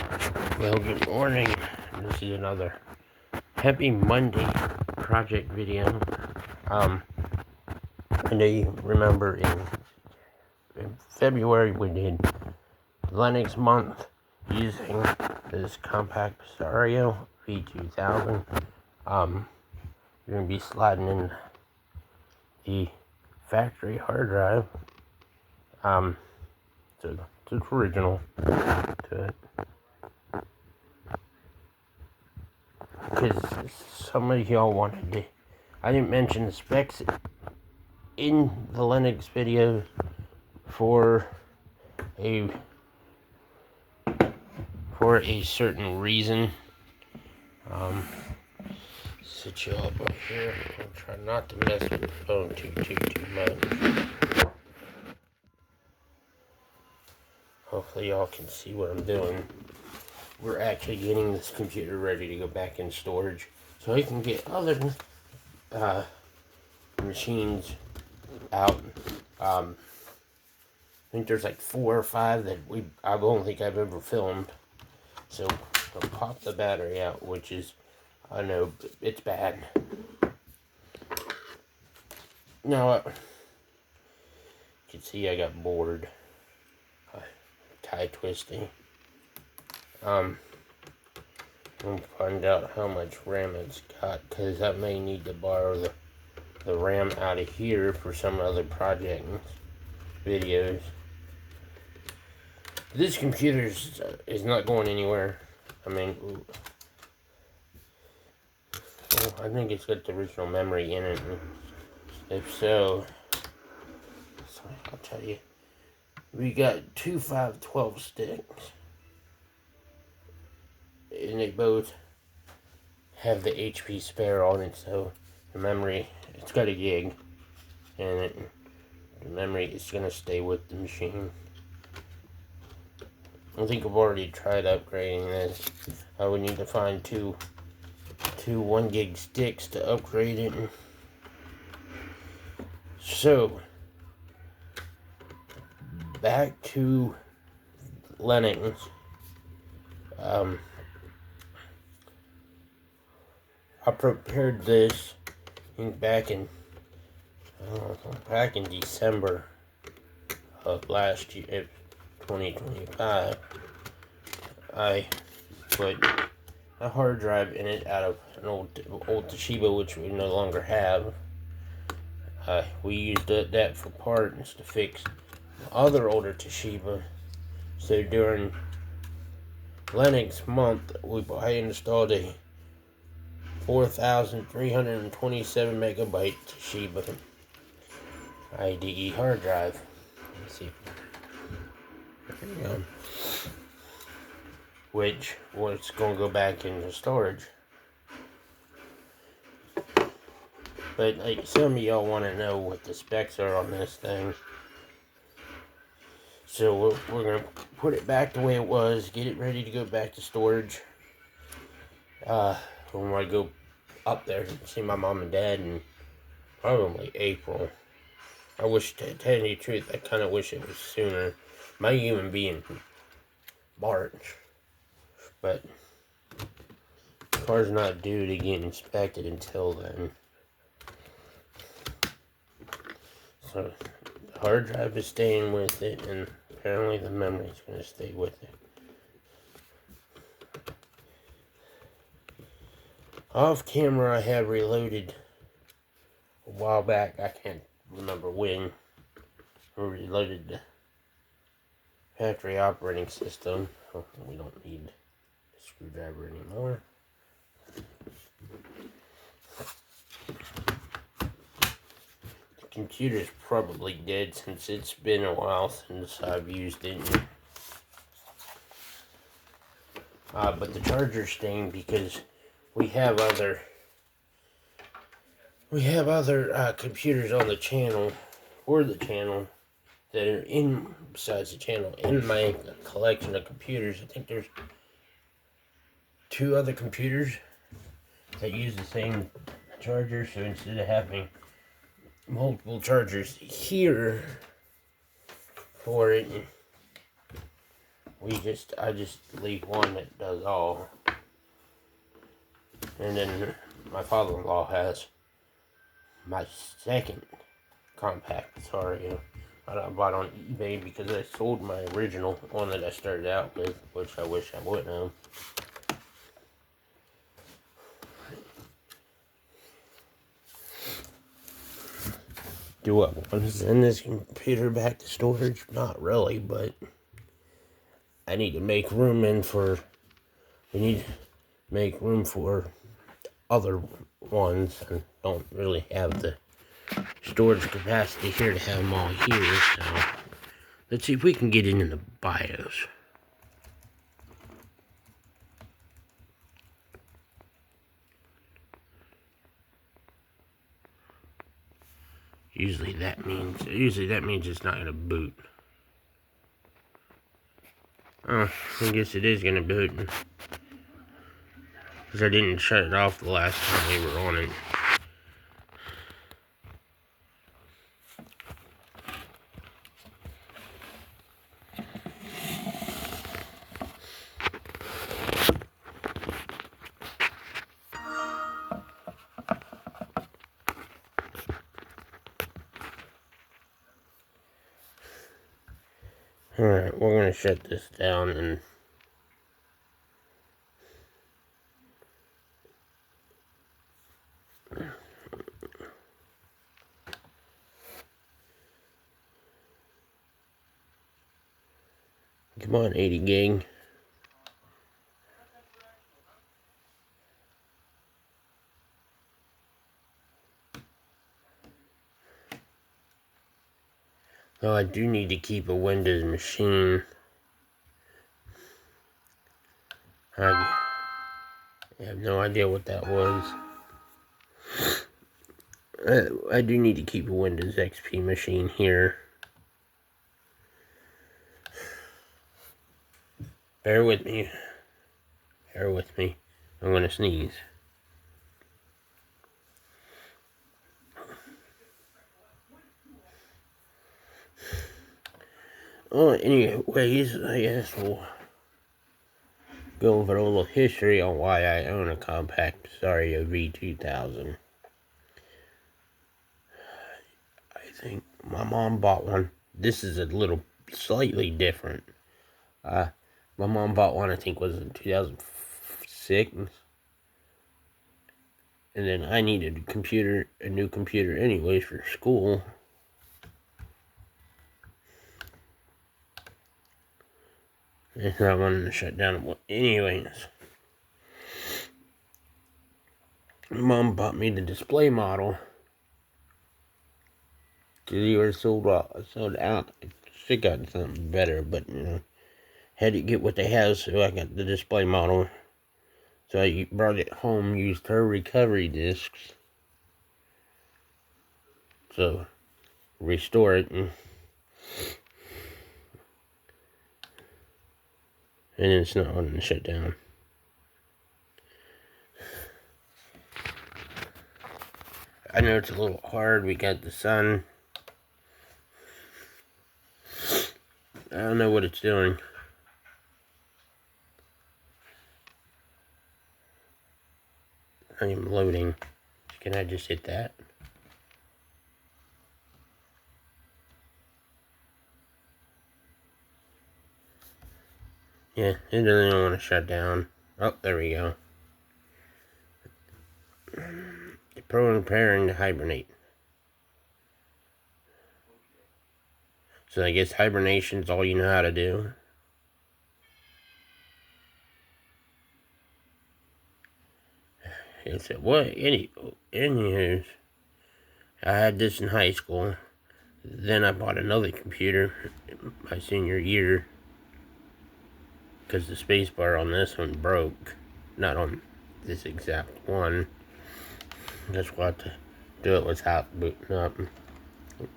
Well, good morning. This is another Happy Monday project video. I know you remember in February we did Linux month using this compaq presario v2000. You're gonna be sliding in the factory hard drive. So it's original to it. Because some of y'all wanted to, I didn't mention the specs in the Linux video for a certain reason. Sit you up here. I'll try not to mess with the phone too much. Hopefully y'all can see what I'm doing. We're actually getting this computer ready to go back in storage so I can get other machines out. I think there's like 4 or 5 that I don't think I've ever filmed. So I'll pop the battery out, which is, I know it's bad. Now you can see I got bored. Tie twisting. I'll find out how much RAM it's got, because I may need to borrow the RAM out of here for some other project videos. This computer is not going anywhere. I mean, well, I think it's got the original memory in it. If so, I'll tell you, we got 2 512 sticks. And they both have the HP spare on it, so the memory, it's got a gig, and the memory is going to stay with the machine. I think I've already tried upgrading this. I would need to find two 1 gig sticks to upgrade it. So, back to Linux. I prepared this back in December of last year, 2025. I put a hard drive in it out of an old Toshiba, which we no longer have. We used that for parts to fix other older Toshiba. So during Linux month, I installed a 4,327 megabyte Toshiba IDE hard drive. Let's see. There we go. Which was going to go back into storage. But like some of y'all want to know what the specs are on this thing. So we're going to put it back the way it was, get it ready to go back to storage. When I go up there to see my mom and dad in probably April. I wish, to tell you the truth, I kind of wish it was sooner. Might even be in March. But the car's not due to get inspected until then. So the hard drive is staying with it, and apparently the memory is going to stay with it. Off camera, I have reloaded a while back. I can't remember when. I reloaded the factory operating system. Oh, we don't need a screwdriver anymore. The computer's probably dead since it's been a while since I've used it. But the charger's staying because we have other computers on the channel, or the channel, that are besides the channel, in my collection of computers. I think there's 2 other computers that use the same charger, so instead of having multiple chargers here for it, I just leave one that does all. And then my father-in-law has my second compaq presario that I bought on eBay because I sold my original one that I started out with, which I wish I wouldn't have. Do I want to send this computer back to storage? Not really, but I need to make room we need to make room for other ones, and don't really have the storage capacity here to have them all here, so let's see if we can get into the BIOS. Usually that means it's not gonna boot. Oh, I guess it is gonna boot. Because I didn't shut it off the last time we were on it. Alright, we're gonna shut this down and come on, 80 gig. Though I do need to keep a Windows machine. I have no idea what that was. I do need to keep a Windows XP machine here. Bear with me. Bear with me. I'm gonna sneeze. Oh, anyways, I guess we'll go over a little history on why I own a compaq presario V2000. I think my mom bought one. This is a little slightly different. My mom bought one, I think, was in 2006. And then I needed a new computer anyways for school. And I wanted to shut down. Anyways, Mom bought me the display model. Because he was sold out. I should have gotten something better, but you know, had to get what they have, so I got the display model. So I brought it home, used her recovery discs. So, restore it, and it's not wanting to shut down. I know it's a little hard, we got the sun. I don't know what it's doing. I am loading. Can I just hit that? Yeah, it doesn't want to shut down. Oh, there we go. Preparing to hibernate. So I guess hibernation's all you know how to do. It said, what? Anywho, I had this in high school. Then I bought another computer my senior year. Because the spacebar on this one broke. Not on this exact one. That's why I had to do it without booting up.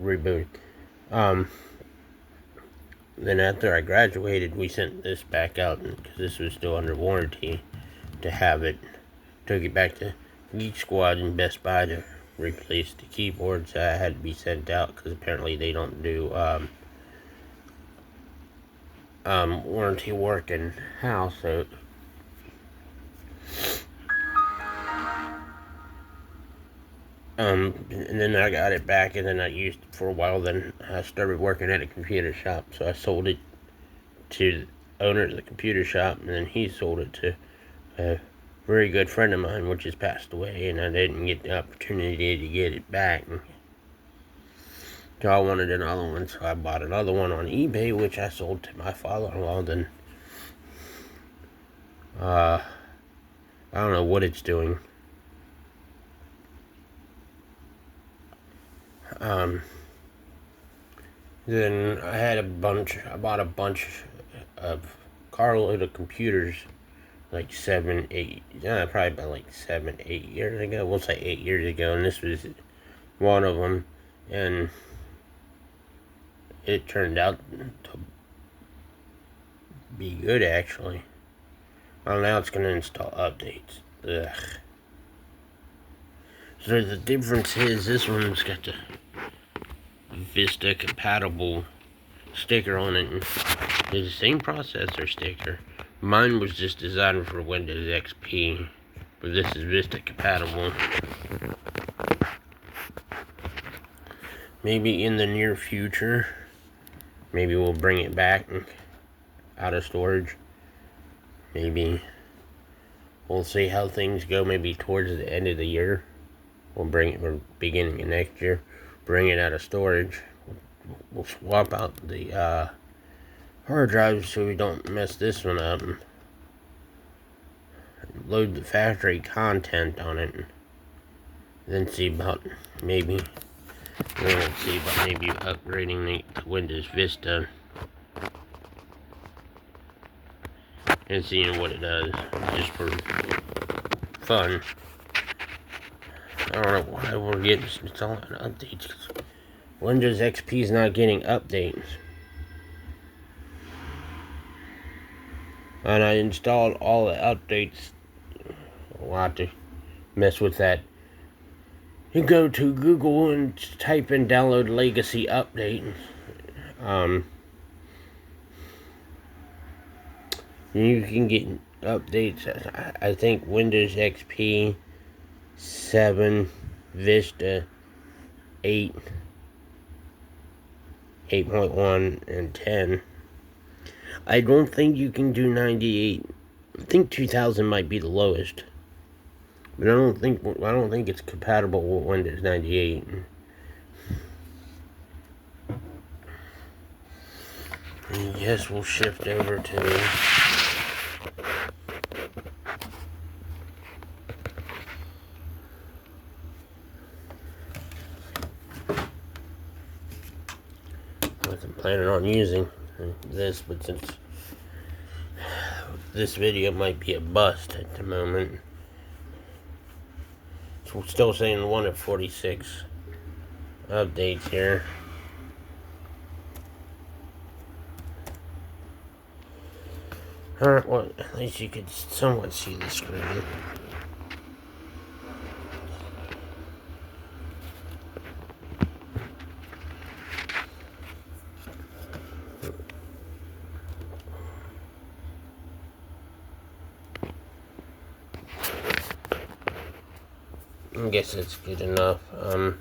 Rebooting. Then after I graduated, we sent this back out because this was still under warranty to have it. Took it back to Geek Squad and Best Buy to replace the keyboards that had to be sent out because apparently they don't do warranty working house. So and then I got it back, and then I used it for a while. Then I started working at a computer shop, so I sold it to the owner of the computer shop, and then he sold it to a very good friend of mine, which has passed away, and I didn't get the opportunity to get it back. So I wanted another one, so I bought another one on eBay, which I sold to my father-in-law. Then I don't know what it's doing. Then I bought a bunch of carload of computers like 7, 8, probably about like 7, 8 years ago. We'll say 8 years ago, and this was one of them, and it turned out to be good, actually. Well, now it's going to install updates. Ugh. So the difference is this one's got the Vista compatible sticker on it. And it's the same processor sticker. Mine was just designed for Windows XP, but this is Vista compatible. Maybe in the near future, maybe we'll bring it back out of storage. Maybe we'll see how things go. Maybe towards the end of the year, we'll bring it, or beginning of next year, bring it out of storage. We'll swap out the hard drive so we don't mess this one up, and load the factory content on it, and then see about maybe upgrading it to Windows Vista and seeing what it does, just for fun. I don't know why we're getting installing updates, because Windows XP is not getting updates. And I installed all the updates. We'll have to mess with that. You go to Google and type in download legacy update. You can get updates. I think Windows XP 7, Vista 8, 8.1, and 10. I don't think you can do 98. I think 2000 might be the lowest, but I don't think it's compatible with Windows 98. And yes, we'll shift over to I wasn't planning on using this, but since this video might be a bust at the moment, so we're still saying 1 of 46 updates here. Alright, well, at least you could somewhat see the screen. I guess that's good enough. I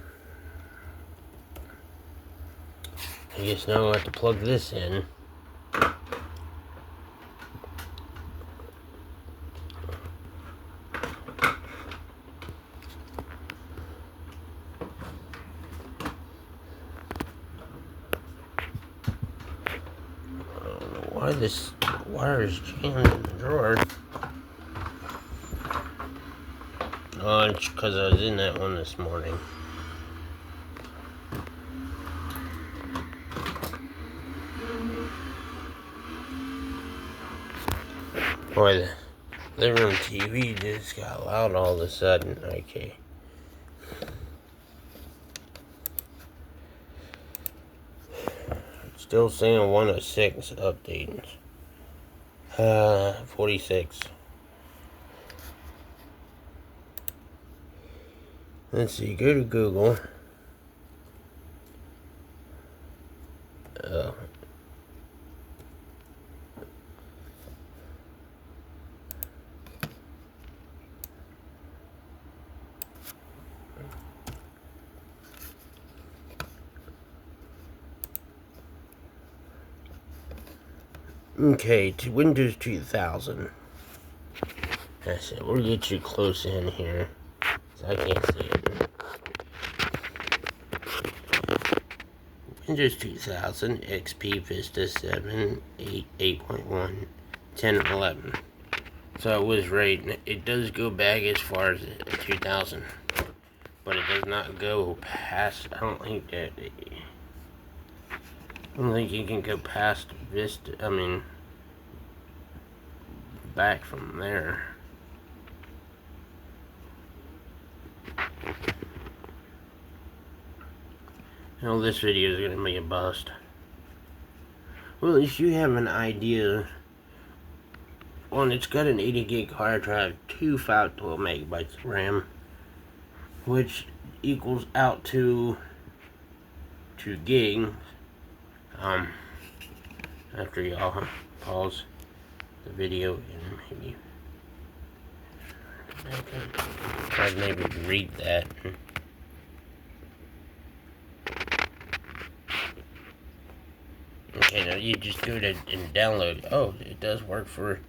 guess now I'll have to plug this in. I don't know why this wire is jammed in the drawer. Oh, it's because I was in that one this morning. Boy, the living room TV just got loud all of a sudden. Okay. Still saying 1 of 6 updates. 46. Let's see, go to Google. Okay, to Windows 2000. That's it. We'll get you close in here, so I can't see it. Windows 2000, XP, Vista 7, 8, 8.1, 10, 11. So it was right. It does go back as far as 2000, but it does not go past. I don't think you can go past Vista. I mean, back from there. Well, this video is gonna be a bust. Well, at least you have an idea. Well, it's got an 80 gig hard drive, 2 512 megabytes of RAM, which equals out to 2 gigs. After y'all pause the video and maybe read that. Okay, now you just do it and download. Oh, it does work for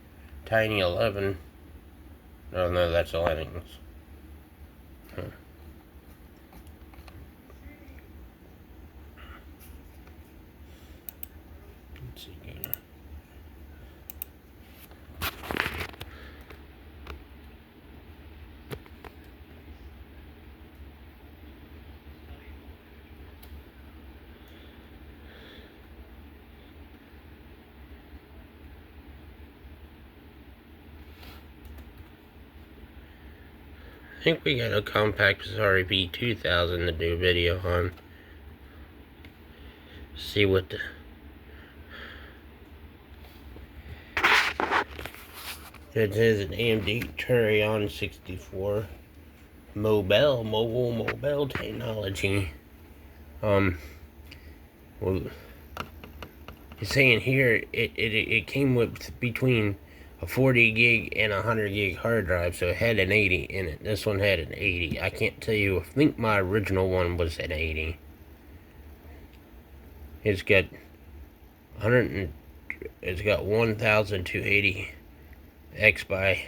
Tiny 11. Oh no, that's 11. Huh. Let's see. I think we got a compaq presario v2000 to do a video on. See what the... It is an AMD Turion 64 mobile technology. Well, it's saying here it came with between a 40 gig and a 100 gig hard drive, so it had an 80 in it. This one had an 80. I can't tell you. I think my original one was an 80. It's got 1280 X by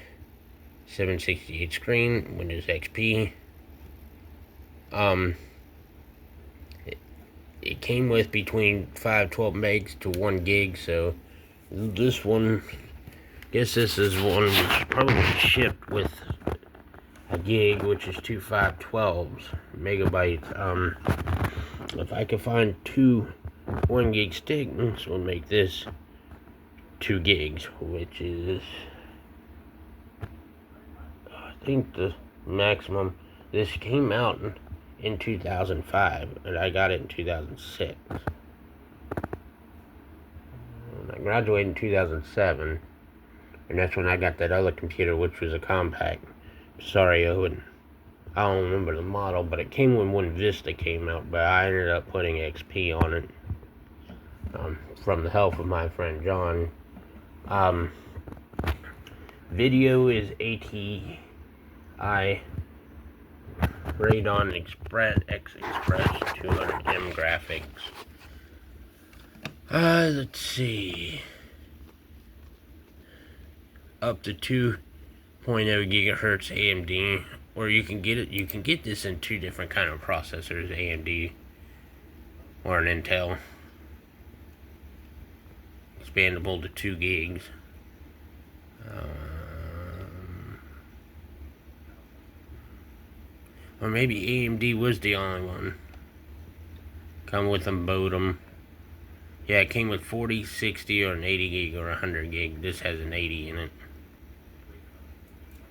768 screen, Windows XP. It came with between 512 megs to 1 gig, so this one, guess this is one that's probably shipped with a gig, which is 2 512s megabytes. If I could find 2 1 gig sticks, this will make this 2 gigs, which is, I think the maximum. This came out in 2005, and I got it in 2006. And I graduated in 2007, and that's when I got that other computer, which was a compaq presario, and I don't remember the model, but it came when Vista came out, but I ended up putting XP on it, from the help of my friend John. Video is ATI Radeon X Express 200M graphics. Let's see. Up to 2.0 gigahertz AMD, or you can get it. You can get this in 2 different kind of processors, AMD or an Intel. Expandable to 2 gigs. Or maybe AMD was the only one. Come with a modem. Yeah, it came with 40, 60, or an 80 gig or 100 gig. This has an 80 in it.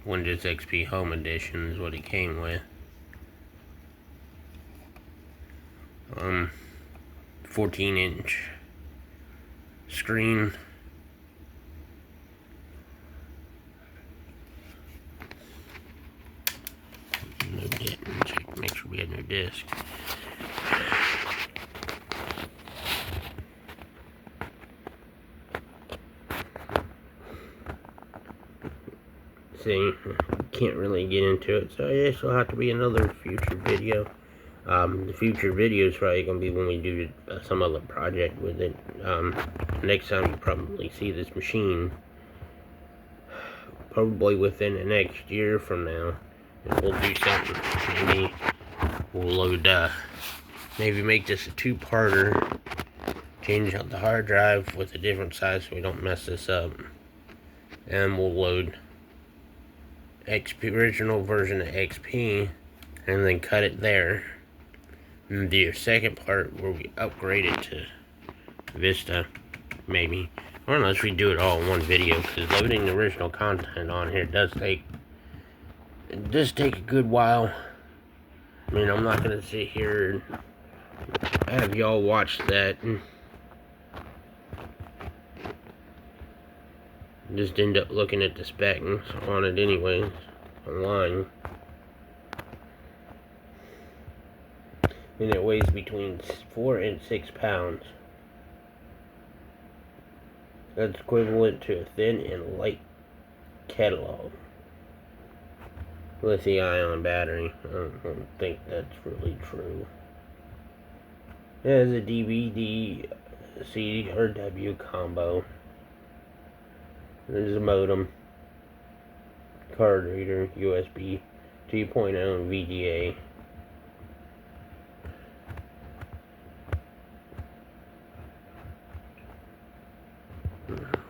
Windows XP Home Edition is what it came with. 14-inch screen. No disc. Check, make sure we had no disc. See, can't really get into it, so I guess it'll have to be another future video. The future video is probably going to be when we do some other project with it. Next time you probably see this machine, probably within the next year from now, and we'll do something. Maybe we'll load, maybe make this a two-parter, change out the hard drive with a different size so we don't mess this up, and we'll load XP, original version of XP, and then cut it there. And do your second part where we upgrade it to Vista, maybe. Or unless we do it all in one video, because loading the original content on here does take a good while. I mean, I'm not gonna sit here and have y'all watch that and just end up looking at the specs on it anyways, online. And it weighs between 4 and 6 pounds. That's equivalent to a thin and light catalog. Lithium-ion battery. I don't think that's really true. It has a DVD, C, or W combo. There's a modem, card reader, USB 2.0, and VGA.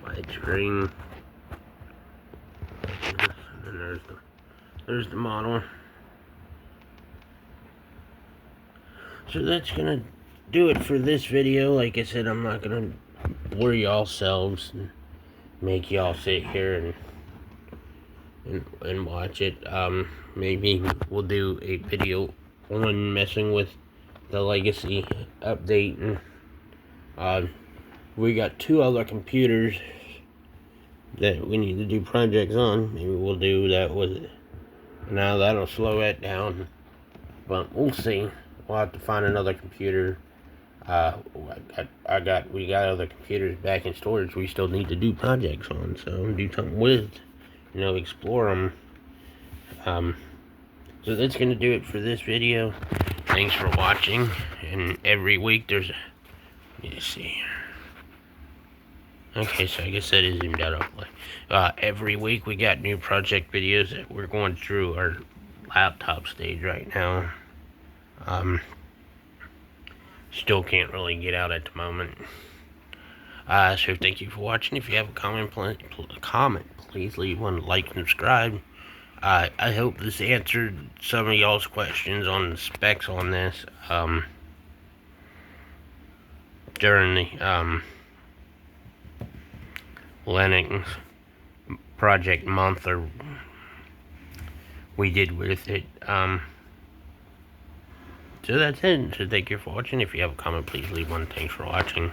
Widescreen. And then there's the model. So that's gonna do it for this video. Like I said, I'm not gonna bore y'all selves and make y'all sit here and watch it. Maybe we'll do a video on messing with the legacy update, and we got 2 other computers that we need to do projects on. Maybe we'll do that with it. Now that'll slow it down, but we'll see. We'll have to find another computer. We got other computers back in storage we still need to do projects on, so do something with, explore them. So that's gonna do it for this video. Thanks for watching, and every week there's a, let me see. Okay, so I guess that is zoomed out all the way. Every week we got new project videos that we're going through our laptop stage right now. Still can't really get out at the moment. So thank you for watching. If you have a comment, please leave one, like, and subscribe. I hope this answered some of y'all's questions on the specs on this during the Linux project month or we did with it. So that's it. So thank you for watching. If you have a comment, please leave one. Thanks for watching.